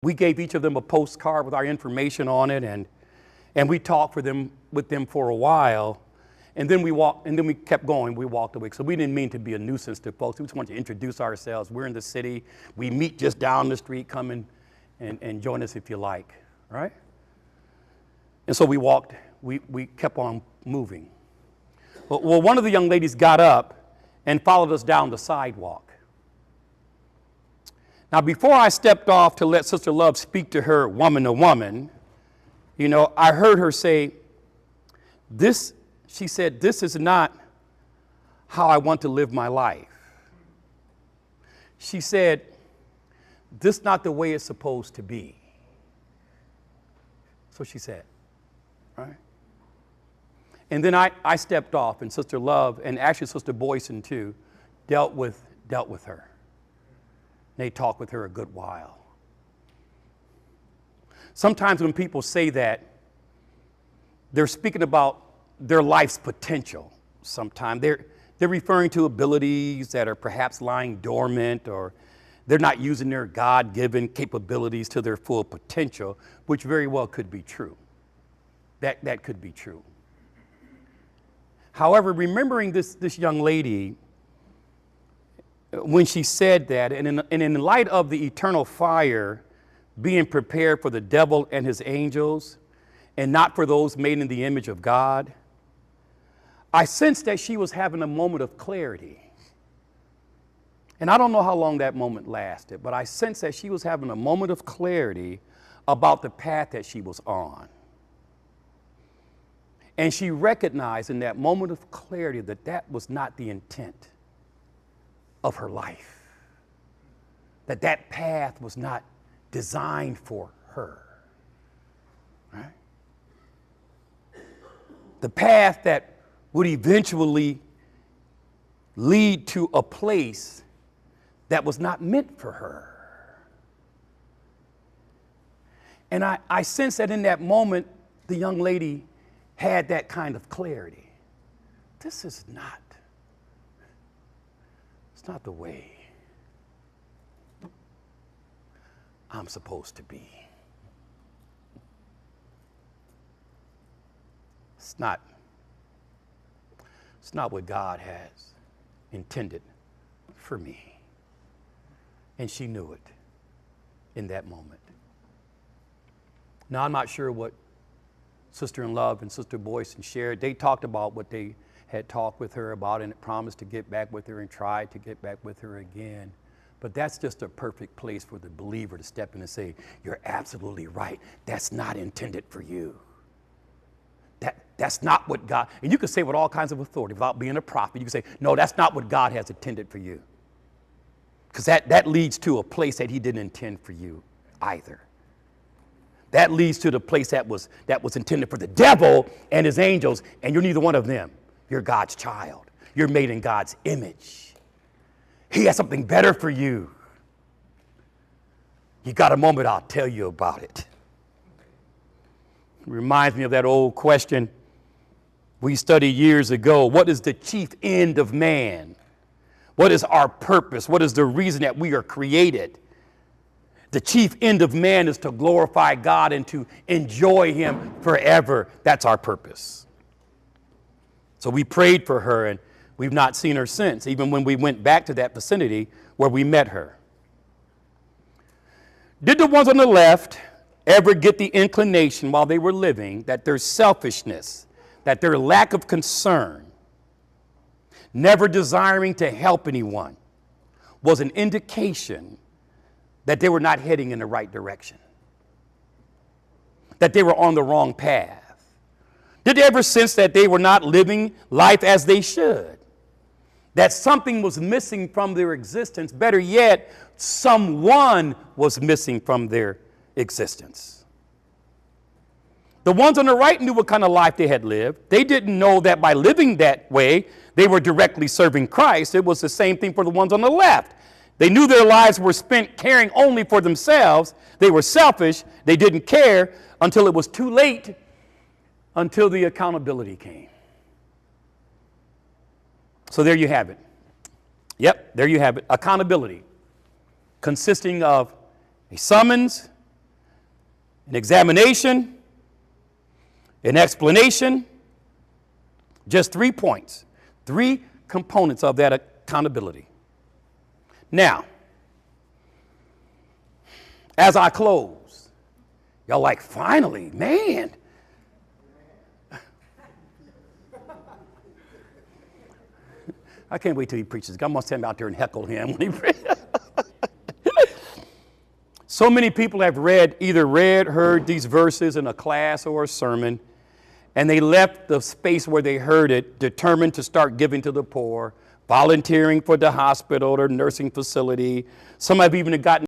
We gave each of them a postcard with our information on it, and we talked with them for a while. And then we kept going. We walked away. So we didn't mean to be a nuisance to folks. We just wanted to introduce ourselves. We're in the city. We meet just down the street. Come in and join us if you like, right? And so we walked. We kept on moving. Well, one of the young ladies got up and followed us down the sidewalk. Now, before I stepped off to let Sister Love speak to her woman to woman, I heard her say, she said, "This is not how I want to live my life." She said, "This is not the way it's supposed to be." So she said, right? And then I stepped off, and Sister Love, and actually Sister Boyson too, dealt with her. They talked with her a good while. Sometimes when people say that, they're speaking about their life's potential. Sometimes they're referring to abilities that are perhaps lying dormant, or they're not using their God-given capabilities to their full potential, which very well could be true. That could be true. However, remembering this young lady, when she said that, and in light of the eternal fire being prepared for the devil and his angels, and not for those made in the image of God, I sensed that she was having a moment of clarity. And I don't know how long that moment lasted, but I sensed that she was having a moment of clarity about the path that she was on. And she recognized in that moment of clarity that that was not the intent of her life, that path was not designed for her, right? The path that would eventually lead to a place that was not meant for her. And I sense that in that moment, the young lady had that kind of clarity. This is not, it's not the way I'm supposed to be. It's not what God has intended for me. And she knew it in that moment. Now, I'm not sure what Sister in Love and Sister Boyson shared. They talked about what they had talked with her about and promised to get back with her and tried to get back with her again. But that's just a perfect place for the believer to step in and say, "You're absolutely right. That's not intended for you. That's not what God," and you can say with all kinds of authority without being a prophet, you can say, "No, that's not what God has intended for you." Because that leads to a place that he didn't intend for you either. That leads to the place that was intended for the devil and his angels, and you're neither one of them. You're God's child. You're made in God's image. He has something better for you. You got a moment, I'll tell you about it. It reminds me of that old question we studied years ago. What is the chief end of man? What is our purpose? What is the reason that we are created? The chief end of man is to glorify God and to enjoy him forever. That's our purpose. So we prayed for her, and we've not seen her since, even when we went back to that vicinity where we met her. Did the ones on the left ever get the inclination while they were living that their selfishness, that their lack of concern, never desiring to help anyone, was an indication that they were not heading in the right direction, that they were on the wrong path? Did they ever sense that they were not living life as they should, that something was missing from their existence? Better yet, someone was missing from their existence. The ones on the right knew what kind of life they had lived. They didn't know that by living that way, they were directly serving Christ. It was the same thing for the ones on the left. They knew their lives were spent caring only for themselves. They were selfish. They didn't care until it was too late, until the accountability came. So there you have it. Yep, there you have it. Accountability, consisting of a summons an examination, an explanation. Just 3 points, 3 components of that accountability. Now, as I close, y'all like, finally, man. I can't wait till he preaches. I'm going to send him out there and heckle him when he preaches. So many people have heard these verses in a class or a sermon, and they left the space where they heard it determined to start giving to the poor, volunteering for the hospital or nursing facility. Some have even gotten